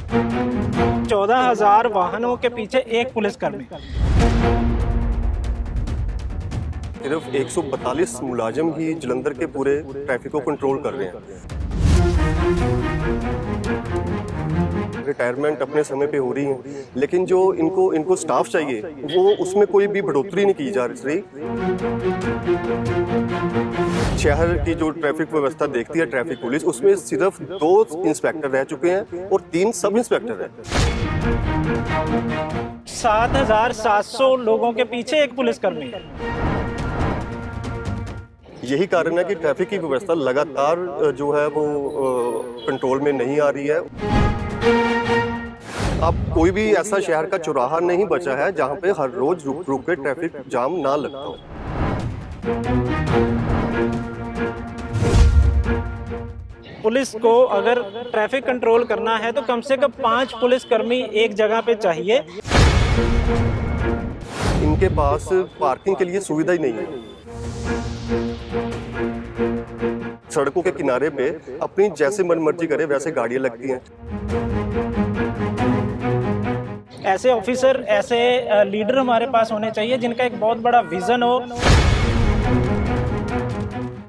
14,000 वाहनों के पीछे एक पुलिसकर्मी। सिर्फ 142 मुलाजिम ही जलंधर के पूरे ट्रैफिक को कंट्रोल कर रहे हैं। रिटायरमेंट अपने समय पे हो रही है, लेकिन जो इनको स्टाफ चाहिए वो उसमें कोई भी बढ़ोतरी नहीं की जा रही। शहर की जो ट्रैफिक व्यवस्था देखती है ट्रैफिक पुलिस, उसमें सिर्फ 2 इंस्पेक्टर रह चुके हैं और 3 सब इंस्पेक्टर हैं। 7,700 लोगों के पीछे एक पुलिसकर्मी। यही कारण है कि ट्रैफिक की व्यवस्था लगातार जो है वो कंट्रोल में नहीं आ रही है। अब कोई भी ऐसा शहर का चौराहा नहीं बचा है जहां पे हर रोज रुक रुक के ट्रैफिक जाम ना लगता हो। पुलिस को अगर ट्रैफिक कंट्रोल करना है तो कम से कम 5 पुलिसकर्मी एक जगह पे चाहिए। इनके पास पार्किंग के लिए सुविधा ही नहीं है। सड़कों के किनारे पे अपनी जैसे मनमर्जी करे वैसे गाड़ियां लगती हैं। ऐसे ऑफिसर, ऐसे लीडर हमारे पास होने चाहिए जिनका एक बहुत बड़ा विजन हो।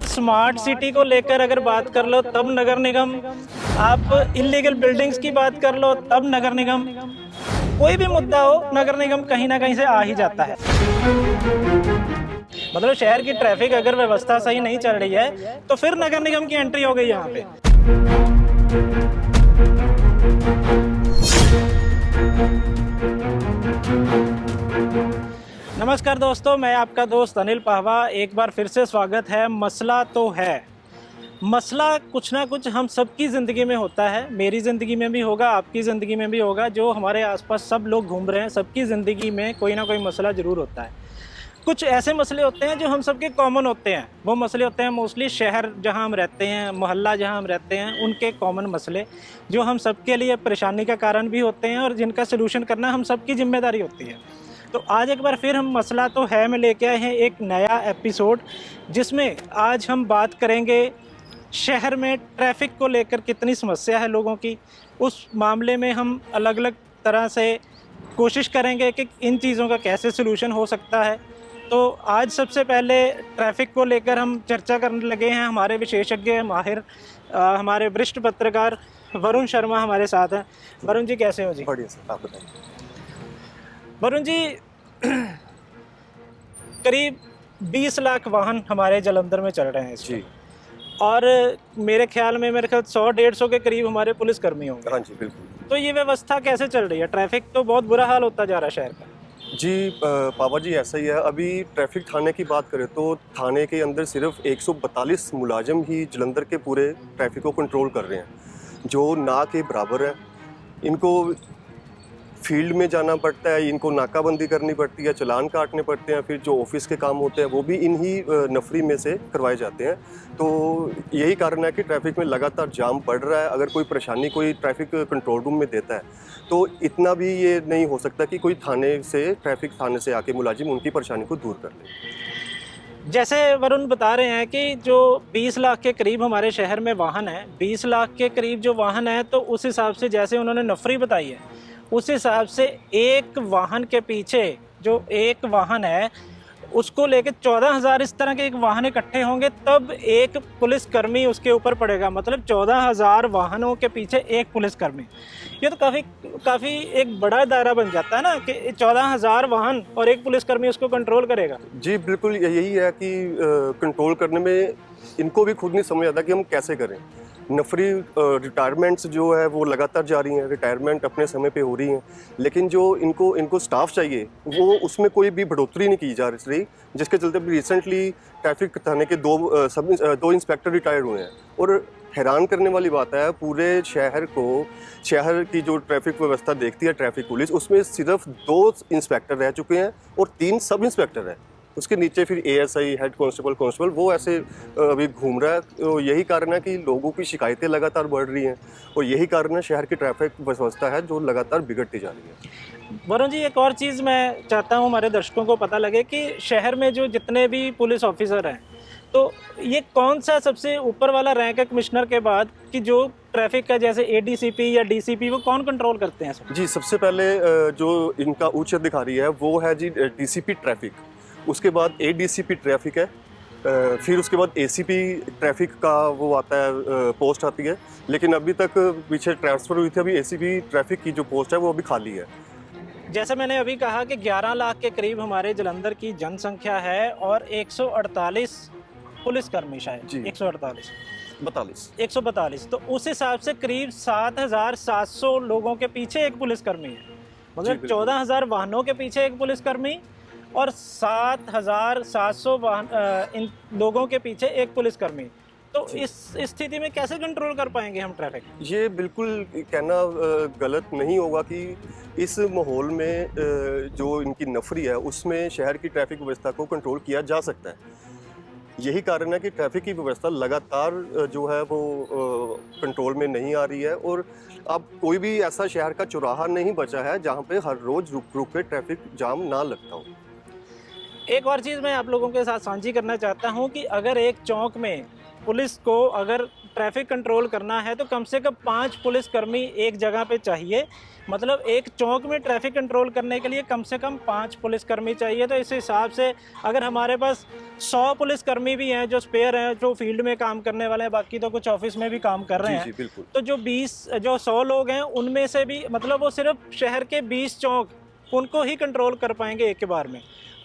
स्मार्ट सिटी को लेकर अगर बात कर लो तब नगर निगम, आप इलीगल बिल्डिंग्स की बात कर लो तब नगर निगम, कोई भी मुद्दा हो नगर निगम कहीं ना कहीं से आ ही जाता है। मतलब शहर की ट्रैफिक अगर व्यवस्था सही नहीं चल रही है तो फिर नगर निगम की एंट्री हो गई यहाँ पे। नमस्कार दोस्तों, मैं आपका दोस्त अनिल पाहवा। एक बार फिर से स्वागत है मसला तो है। मसला कुछ ना कुछ हम सबकी ज़िंदगी में होता है। मेरी ज़िंदगी में भी होगा, आपकी ज़िंदगी में भी होगा, जो हमारे आसपास सब लोग घूम रहे हैं सबकी ज़िंदगी में कोई ना कोई मसला ज़रूर होता है। कुछ ऐसे मसले होते हैं जो हम सबके कॉमन होते हैं। वो मसले होते हैं मोस्टली शहर जहां हम रहते हैं, मोहल्ला जहां हम रहते हैं, उनके कॉमन मसले जो हम सबके लिए परेशानी का कारण भी होते हैं और जिनका सलूशन करना हम सबकी जिम्मेदारी होती है। तो आज एक बार फिर हम मसला तो है में लेके आए हैं एक नया एपिसोड, जिसमें आज हम बात करेंगे शहर में ट्रैफिक को लेकर कितनी समस्या है लोगों की। उस मामले में हम अलग अलग तरह से कोशिश करेंगे कि इन चीज़ों का कैसे सलूशन हो सकता है। तो आज सबसे पहले ट्रैफिक को लेकर हम चर्चा करने लगे हैं। हमारे विशेषज्ञ माहिर हमारे वरिष्ठ पत्रकार वरुण शर्मा हमारे साथ हैं। वरुण जी कैसे हो जी? बढ़िया सर, आप बताइए। वरुण जी, करीब 20 लाख वाहन हमारे जलंधर में चल रहे हैं जी। और मेरे ख्याल में 100-150 के करीब हमारे पुलिसकर्मी होंगे। हाँ जी, बिल्कुल। तो ये व्यवस्था कैसे चल रही है? ट्रैफिक तो बहुत बुरा हाल होता जा रहा है शहर का। जी पापा जी, ऐसा ही है। अभी ट्रैफिक थाने की बात करें तो थाने के अंदर सिर्फ 142 मुलाजिम ही जलंधर के पूरे ट्रैफिक को कंट्रोल कर रहे हैं, जो ना के बराबर है। इनको फील्ड में जाना पड़ता है, इनको नाकाबंदी करनी पड़ती है, चालान काटने पड़ते हैं, फिर जो ऑफिस के काम होते हैं वो भी इन्हीं नफरी में से करवाए जाते हैं। तो यही कारण है कि ट्रैफिक में लगातार जाम पड़ रहा है। अगर कोई परेशानी कोई ट्रैफिक कंट्रोल रूम में देता है तो इतना भी ये नहीं हो सकता कि कोई ट्रैफिक थाने से आके मुलाजिम उनकी परेशानी को दूर कर ले। जैसे वरुण बता रहे हैं कि जो 20 लाख के करीब हमारे शहर में वाहन है, 20 लाख के करीब जो वाहन है, तो उस हिसाब से जैसे उन्होंने नफरी बताई है, उस हिसाब से एक वाहन के पीछे जो एक वाहन है उसको लेके 14,000 इस तरह के एक वाहन इकट्ठे होंगे तब एक पुलिसकर्मी उसके ऊपर पड़ेगा। मतलब 14,000 वाहनों के पीछे एक पुलिसकर्मी। ये तो काफ़ी एक बड़ा दायरा बन जाता है ना कि 14,000 वाहन और एक पुलिसकर्मी उसको कंट्रोल करेगा। जी बिल्कुल, यही है कि कंट्रोल करने में इनको भी खुद नहीं समझ आता कि हम कैसे करें। नफरी रिटायरमेंट्स जो है वो लगातार जारी हैं, रिटायरमेंट अपने समय पे हो रही हैं, लेकिन जो इनको स्टाफ चाहिए वो उसमें कोई भी बढ़ोतरी नहीं की जा रही, जिसके चलते रिसेंटली ट्रैफिक थाने के दो इंस्पेक्टर रिटायर्ड हुए हैं। और हैरान करने वाली बात है, पूरे शहर की जो ट्रैफिक व्यवस्था देखती है ट्रैफिक पुलिस, उसमें सिर्फ 2 इंस्पेक्टर रह चुके हैं और 3 सब इंस्पेक्टर हैं। उसके नीचे फिर ASI, हेड कांस्टेबल वो ऐसे अभी घूम रहा है। तो यही कारण है कि लोगों की शिकायतें लगातार बढ़ रही हैं और यही कारण है शहर की ट्रैफिक व्यवस्था है जो लगातार बिगड़ती जा रही है। वरुण जी, एक और चीज़ मैं चाहता हूँ हमारे दर्शकों को पता लगे कि शहर में जो जितने भी पुलिस ऑफिसर हैं, तो ये कौन सा सबसे ऊपर वाला रैंक है कमिश्नर के बाद कि जो ट्रैफिक का जैसे एडीसीपी या डीसीपी वो कौन कंट्रोल करते हैं सब? जी, सबसे पहले जो इनका उच्च अधिकारी है वो है जी डीसीपी ट्रैफिक, उसके बाद एडीसीपी ट्रैफिक है, फिर उसके बाद एसीपी ट्रैफिक का वो आता है, पोस्ट आती है। लेकिन अभी तक पीछे ट्रांसफ़र हुई थी, अभी एसीपी ट्रैफिक की जो पोस्ट है वो अभी खाली है। जैसे मैंने अभी कहा कि 11 लाख के करीब हमारे जलंधर की जनसंख्या है और 148 पुलिसकर्मी, शायद जी। 148 42 तो उस हिसाब से करीब 7,700 लोगों के पीछे एक पुलिसकर्मी है, जी, मगर बिल्कुल। 14,000 वाहनों के पीछे एक पुलिसकर्मी और 7,700 इन लोगों के पीछे एक पुलिसकर्मी। तो जी। इस स्थिति में कैसे कंट्रोल कर पाएंगे हम ट्रैफिक? ये बिल्कुल कहना गलत नहीं होगा कि इस माहौल में जो इनकी नफरी है उसमें शहर की ट्रैफिक व्यवस्था को कंट्रोल किया जा सकता है। यही कारण है कि ट्रैफिक की व्यवस्था लगातार जो है वो कंट्रोल में नहीं आ रही है, और अब कोई भी ऐसा शहर का चौराहा नहीं बचा है जहाँ पे हर रोज रुक रुक के ट्रैफिक जाम ना लगता हो। एक और चीज़ मैं आप लोगों के साथ साझी करना चाहता हूं कि अगर एक चौक में पुलिस को अगर ट्रैफिक कंट्रोल करना है तो कम से कम 5 पुलिसकर्मी एक जगह पे चाहिए। मतलब एक चौक में ट्रैफिक कंट्रोल करने के लिए कम से कम 5 पुलिसकर्मी चाहिए। तो इस हिसाब से अगर हमारे पास 100 पुलिसकर्मी भी हैं जो स्पेयर हैं, जो फील्ड में काम करने वाले हैं, बाकी तो कुछ ऑफिस में भी काम कर रहे जी हैं, जी बिल्कुल। तो जो 100 लोग हैं उनमें से भी मतलब वो सिर्फ शहर के 20 चौक उनको ही कंट्रोल कर पाएंगे एक के बार में,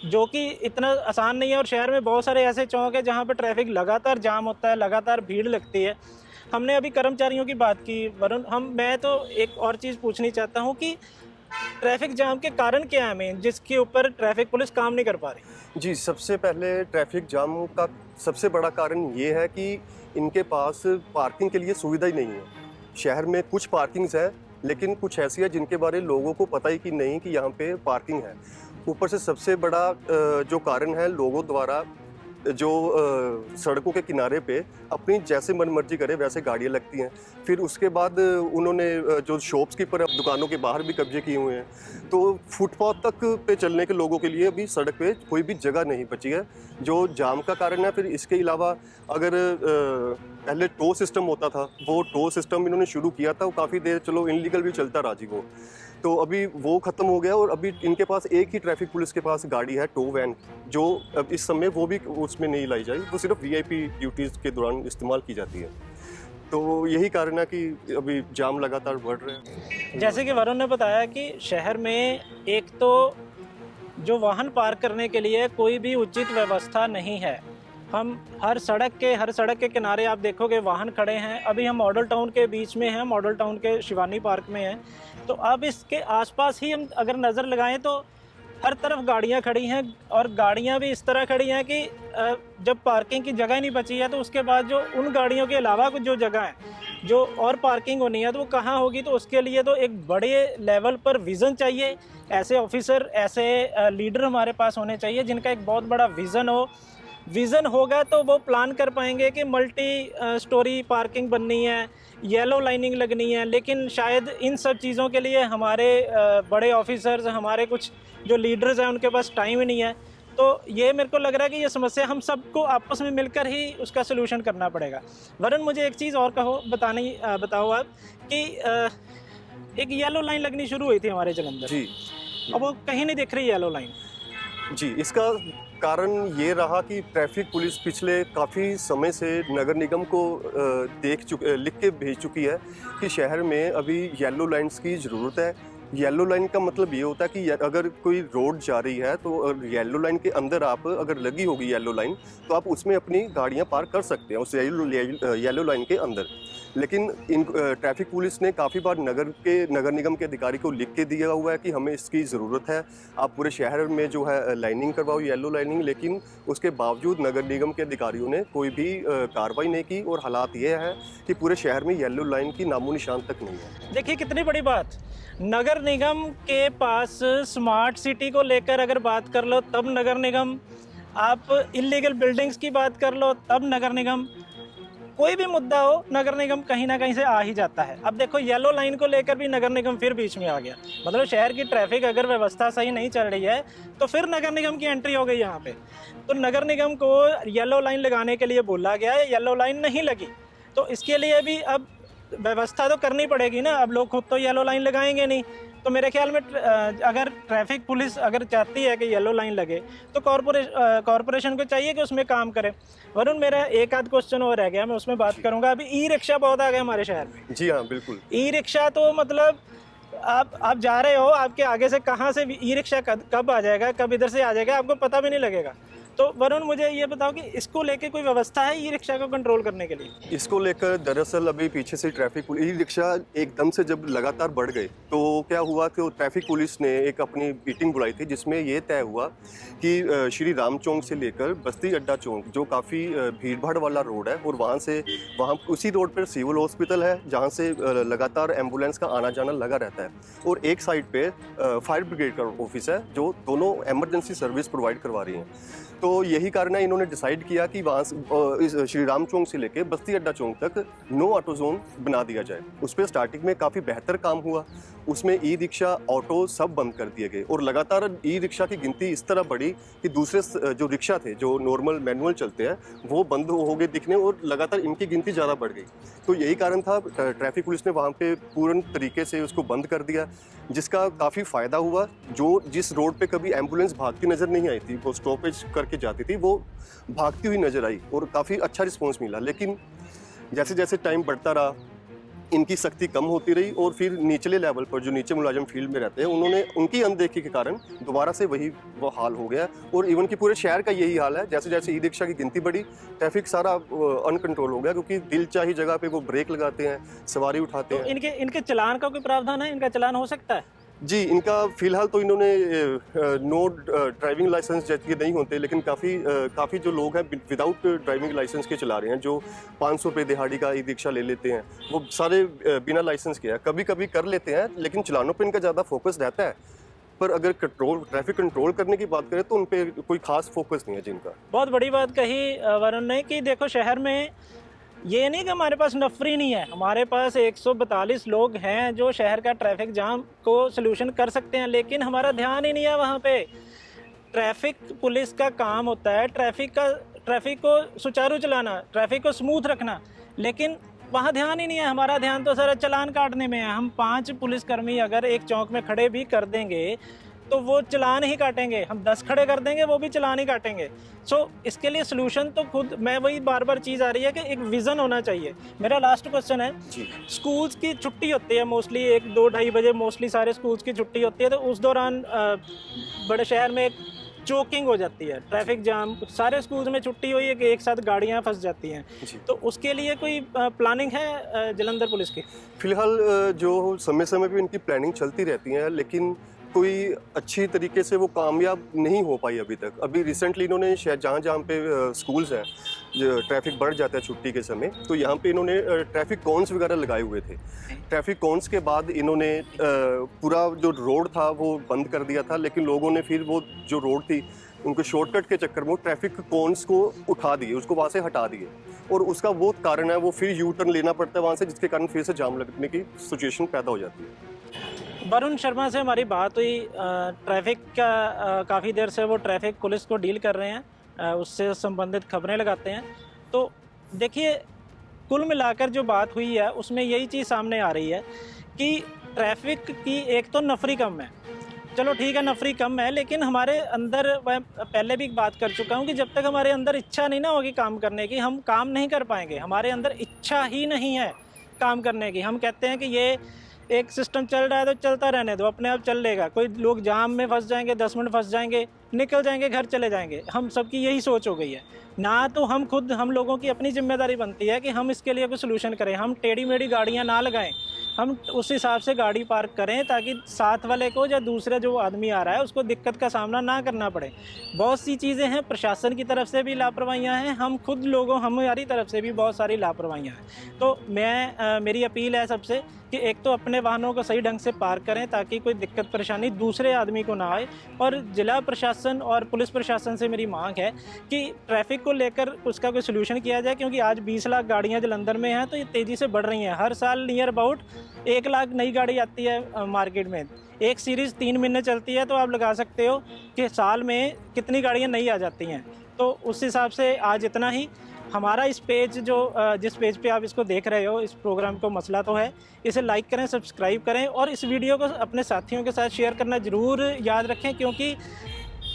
जो कि इतना आसान नहीं है। और शहर में बहुत सारे ऐसे चौक हैं जहाँ पर ट्रैफिक लगातार जाम होता है, लगातार भीड़ लगती है। हमने अभी कर्मचारियों की बात की वरुण, मैं तो एक और चीज़ पूछनी चाहता हूँ कि ट्रैफिक जाम के कारण क्या है मेन जिसके ऊपर ट्रैफिक पुलिस काम नहीं कर पा रही? जी, सबसे पहले ट्रैफिक जाम का सबसे बड़ा कारण ये है कि इनके पास पार्किंग के लिए सुविधा ही नहीं है। शहर में कुछ पार्किंग्स हैं, लेकिन कुछ ऐसी है जिनके बारे लोगों को पता ही कि नहीं कि यहाँ पे पार्किंग है। ऊपर से सबसे बड़ा जो कारण है, लोगों द्वारा जो सड़कों के किनारे पे अपनी जैसे मनमर्जी करे वैसे गाड़ियाँ लगती हैं। फिर उसके बाद उन्होंने जो शॉप्स कीपर है, दुकानों के बाहर भी कब्जे किए हुए हैं। तो फुटपाथ तक पे चलने के लोगों के लिए अभी सड़क पे कोई भी जगह नहीं बची है, जो जाम का कारण है। फिर इसके अलावा अगर पहले टो सिस्टम होता था, वो टो सिस्टम इन्होंने शुरू किया था, वो काफ़ी देर चलो इनलीगल भी चलता रहा जी वो, तो अभी वो ख़त्म हो गया। और अभी इनके पास एक ही ट्रैफिक पुलिस के पास गाड़ी है, टो वैन, जो अब इस समय वो भी उसमें नहीं लाई जाए, वो सिर्फ वीआईपी ड्यूटीज़ के दौरान इस्तेमाल की जाती है। तो यही कारण है कि अभी जाम लगातार बढ़ रहे हैं। जैसे कि वरुण ने बताया कि शहर में एक तो जो वाहन पार्क करने के लिए कोई भी उचित व्यवस्था नहीं है। हम हर सड़क के किनारे आप देखोगे वाहन खड़े हैं। अभी हम मॉडल टाउन के बीच में हैं, मॉडल टाउन के शिवानी पार्क में हैं। तो अब इसके आसपास ही हम अगर नज़र लगाएं तो हर तरफ गाड़ियां खड़ी हैं, और गाड़ियां भी इस तरह खड़ी हैं कि जब पार्किंग की जगह नहीं बची है तो उसके बाद जो उन गाड़ियों के अलावा कुछ जो जगह है जो और पार्किंग होनी है तो वो कहाँ होगी? तो उसके लिए तो एक बड़े लेवल पर विज़न चाहिए। ऐसे ऑफिसर, ऐसे लीडर हमारे पास होने चाहिए जिनका एक बहुत बड़ा विज़न हो। विज़न होगा तो वो प्लान कर पाएंगे कि मल्टी स्टोरी पार्किंग बननी है, येलो लाइनिंग लगनी है। लेकिन शायद इन सब चीज़ों के लिए हमारे बड़े ऑफिसर्स, हमारे कुछ जो लीडर्स हैं उनके पास टाइम ही नहीं है। तो ये मेरे को लग रहा है कि ये समस्या हम सबको आपस में मिलकर ही उसका सलूशन करना पड़ेगा। वरुण, मुझे एक चीज़ और बताओ आप कि एक येलो लाइन लगनी शुरू हुई थी हमारे जलंधर, जी अब वो कहीं नहीं दिख रही येलो लाइन। जी, इसका कारण ये रहा कि ट्रैफिक पुलिस पिछले काफ़ी समय से नगर निगम को लिख के भेज चुकी है कि शहर में अभी येलो लाइन्स की ज़रूरत है। येलो लाइन का मतलब ये होता है कि अगर कोई रोड जा रही है तो येलो लाइन के अंदर आप अगर लगी होगी येलो लाइन, तो आप उसमें अपनी गाड़ियां पार्क कर सकते हैं उस येलो लाइन के अंदर। लेकिन इन ट्रैफिक पुलिस ने काफ़ी बार नगर निगम के अधिकारी को लिख के दिया हुआ है कि हमें इसकी ज़रूरत है, आप पूरे शहर में जो है लाइनिंग करवाओ, येलो लाइनिंग। लेकिन उसके बावजूद नगर निगम के अधिकारियों ने कोई भी कार्रवाई नहीं की, और हालात ये है कि पूरे शहर में येलो लाइन की नामो निशान तक नहीं है। देखिए कितनी बड़ी बात, नगर निगम के पास स्मार्ट सिटी को लेकर अगर बात कर लो तब नगर निगम, आप इलीगल बिल्डिंग्स की बात कर लो तब नगर निगम, कोई भी मुद्दा हो नगर निगम कहीं ना कहीं से आ ही जाता है। अब देखो येलो लाइन को लेकर भी नगर निगम फिर बीच में आ गया, मतलब शहर की ट्रैफिक अगर व्यवस्था सही नहीं चल रही है तो फिर नगर निगम की एंट्री हो गई यहाँ पे। तो नगर निगम को येलो लाइन लगाने के लिए बोला गया है, येलो लाइन नहीं लगी, तो इसके लिए भी अब व्यवस्था तो करनी पड़ेगी ना। अब लोग खुद तो येलो लाइन लगाएंगे नहीं, तो मेरे ख्याल में अगर ट्रैफिक पुलिस अगर चाहती है कि येलो लाइन लगे तो कॉरपोरेशन को चाहिए कि उसमें काम करे। वरुण, मेरा एक आध क्वेश्चन और रह गया, मैं उसमें बात करूंगा। अभी ई रिक्शा बहुत आ गए हमारे शहर में। जी हाँ, बिल्कुल। ई रिक्शा तो मतलब आप जा रहे हो, आपके आगे से कहाँ से ई रिक्शा कब आ जाएगा, कब इधर से आ जाएगा, आपको पता भी नहीं लगेगा। तो वरुण, मुझे ये बताओ कि इसको लेके कोई व्यवस्था है ई रिक्शा को कंट्रोल करने के लिए? इसको लेकर दरअसल अभी पीछे से ट्रैफिक ई रिक्शा एकदम से जब लगातार बढ़ गए तो क्या हुआ कि ट्रैफिक पुलिस ने एक अपनी मीटिंग बुलाई थी जिसमें ये तय हुआ कि श्री राम चौक से लेकर बस्ती अड्डा चौक, जो काफ़ी भीड़ भाड़ वाला रोड है, और वहाँ उसी रोड पर सिविल हॉस्पिटल है जहाँ से लगातार एम्बुलेंस का आना जाना लगा रहता है, और एक साइड पे फायर ब्रिगेड का ऑफिस है जो दोनों एमरजेंसी सर्विस प्रोवाइड करवा रही हैं। तो यही कारण है इन्होंने डिसाइड किया कि वहाँ इस श्री राम चौक से लेके बस्ती अड्डा चौक तक नो ऑटो जोन बना दिया जाए। उस पर स्टार्टिंग में काफ़ी बेहतर काम हुआ, उसमें ई रिक्शा ऑटो सब बंद कर दिए गए, और लगातार ई रिक्शा की गिनती इस तरह बढ़ी कि दूसरे जो रिक्शा थे जो नॉर्मल मैनुअल चलते हैं वो बंद हो गए दिखने, और लगातार इनकी गिनती ज़्यादा बढ़ गई। तो यही कारण था, ट्रैफिक पुलिस ने वहाँ पे पूर्ण तरीके से उसको बंद कर दिया, जिसका काफ़ी फ़ायदा हुआ। जिस रोड पे कभी एम्बुलेंस भागती नज़र नहीं आई थी, वो स्टॉपेज करके जाती थी, वो भागती हुई नज़र आई और काफ़ी अच्छा रिस्पॉन्स मिला। लेकिन जैसे जैसे टाइम बढ़ता रहा, इनकी सख्ती कम होती रही, और फिर निचले लेवल पर जो नीचे मुलाजिम फील्ड में रहते हैं उनकी अनदेखी के कारण दोबारा से वो हाल हो गया, और इवन कि पूरे शहर का यही हाल है। जैसे जैसे ई रिक्शा की गिनती बढ़ी, ट्रैफिक सारा अनकंट्रोल हो गया, क्योंकि दिल चाही जगह पे वो ब्रेक लगाते हैं, सवारी उठाते हैं। इनके चलान का कोई प्रावधान है? इनका चलान हो सकता है? जी, इनका फ़िलहाल तो इन्होंने नो ड्राइविंग लाइसेंस जैसे नहीं होते, लेकिन काफ़ी जो लोग हैं विदाउट ड्राइविंग लाइसेंस के चला रहे हैं, जो 500 रुपये दिहाड़ी का ई रिक्शा ले लेते हैं, वो सारे बिना लाइसेंस के हैं। कभी कभी कर लेते हैं, लेकिन चलानों पे इनका ज़्यादा फोकस रहता है। पर अगर ट्रैफिक कंट्रोल करने की बात करें तो उन पर कोई खास फोकस नहीं है जिनका। बहुत बड़ी बात कही वरुण ने कि देखो, शहर में ये नहीं कि हमारे पास नफरी नहीं है, हमारे पास 142 लोग हैं जो शहर का ट्रैफिक जाम को सलूशन कर सकते हैं, लेकिन हमारा ध्यान ही नहीं है वहाँ पे। ट्रैफिक पुलिस का काम होता है ट्रैफिक को सुचारू चलाना, ट्रैफिक को स्मूथ रखना, लेकिन वहाँ ध्यान ही नहीं है। हमारा ध्यान तो सारा चलान काटने में है। हम 5 पुलिसकर्मी अगर एक चौक में खड़े भी कर देंगे तो वो चलान ही काटेंगे, हम 10 खड़े कर देंगे वो भी चलान ही काटेंगे। सो इसके लिए सोल्यूशन तो खुद, मैं वही बार बार चीज़ आ रही है कि एक विज़न होना चाहिए। मेरा लास्ट क्वेश्चन है, स्कूल्स की छुट्टी होती है मोस्टली 1, 2, 2:30 बजे मोस्टली सारे स्कूल्स की छुट्टी होती है, तो उस दौरान बड़े शहर में एक चोकिंग हो जाती है, ट्रैफिक जाम, सारे स्कूल्स में छुट्टी हुई है कि एक साथ गाड़ियाँ फंस जाती हैं। तो उसके लिए कोई प्लानिंग है जलंधर पुलिस की? फिलहाल जो समय समय पे इनकी प्लानिंग चलती रहती है, लेकिन कोई अच्छी तरीके से वो कामयाब नहीं हो पाई अभी तक। अभी रिसेंटली इन्होंने शायद जहाँ पे स्कूल्स हैं, जो ट्रैफिक बढ़ जाता है छुट्टी के समय, तो यहाँ पे इन्होंने ट्रैफिक कॉन्स वगैरह लगाए हुए थे। ट्रैफिक कॉन्स के बाद इन्होंने पूरा जो रोड था वो बंद कर दिया था, लेकिन लोगों ने फिर वो जो रोड थी उनको शॉर्टकट के चक्कर में ट्रैफिक कॉन्स को उठा दिए, उसको वहाँ से हटा दिए, और उसका वो कारण है वो फिर यू टर्न लेना पड़ता है वहाँ से, जिसके कारण फिर से जाम लगने की सिचुएशन पैदा हो जाती है। वरुण शर्मा से हमारी बात हुई, ट्रैफिक का काफ़ी देर से वो ट्रैफिक पुलिस को डील कर रहे हैं, उससे संबंधित खबरें लगाते हैं। तो देखिए, कुल मिलाकर जो बात हुई है उसमें यही चीज़ सामने आ रही है कि ट्रैफिक की एक तो नफरी कम है। चलो ठीक है, नफरी कम है, लेकिन हमारे अंदर, मैं पहले भी बात कर चुका हूँ कि जब तक हमारे अंदर इच्छा नहीं ना होगी काम करने की, हम काम नहीं कर पाएंगे। हमारे अंदर इच्छा ही नहीं है काम करने की। हम कहते हैं कि ये एक सिस्टम चल रहा है तो चलता रहने दो, अपने आप चल लेगा। कोई लोग जाम में फंस जाएंगे, 10 मिनट फंस जाएंगे, निकल जाएंगे, घर चले जाएंगे। हम सबकी यही सोच हो गई है ना। तो हम लोगों की अपनी जिम्मेदारी बनती है कि हम इसके लिए कोई सोल्यूशन करें। हम टेढ़ी मेढ़ी गाड़ियाँ ना लगाएं, हम उस हिसाब से गाड़ी पार्क करें ताकि साथ वाले को या दूसरा जो आदमी आ रहा है उसको दिक्कत का सामना ना करना पड़े। बहुत सी चीज़ें हैं, प्रशासन की तरफ से भी लापरवाहियाँ हैं, हम खुद लोगों हमारी तरफ से भी बहुत सारी लापरवाहियाँ हैं। तो मेरी अपील है सबसे कि एक तो अपने वाहनों को सही ढंग से पार्क करें ताकि कोई दिक्कत परेशानी दूसरे आदमी को ना आए। और ज़िला प्रशासन और पुलिस प्रशासन से मेरी मांग है कि ट्रैफिक को लेकर उसका कोई सलूशन किया जाए, क्योंकि आज 20 लाख गाड़ियाँ जलंधर में हैं तो ये तेज़ी से बढ़ रही हैं। हर साल नियर अबाउट 1 लाख नई गाड़ी आती है मार्केट में। एक सीरीज़ 3 महीने चलती है तो आप लगा सकते हो कि साल में कितनी गाड़ियाँ नई आ जाती हैं। तो उस हिसाब से आज इतना ही। हमारा इस पेज जिस पेज पे आप इसको देख रहे हो, इस प्रोग्राम को मसला तो है, इसे लाइक करें, सब्सक्राइब करें और इस वीडियो को अपने साथियों के साथ शेयर करना ज़रूर याद रखें, क्योंकि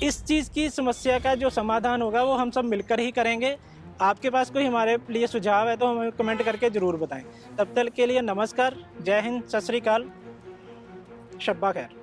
इस चीज़ की समस्या का जो समाधान होगा वो हम सब मिलकर ही करेंगे। आपके पास कोई हमारे लिए सुझाव है तो हमें कमेंट करके ज़रूर बताएं। तब तक के लिए नमस्कार, जय हिंद, सत श्री अकाल, शब्बा खैर।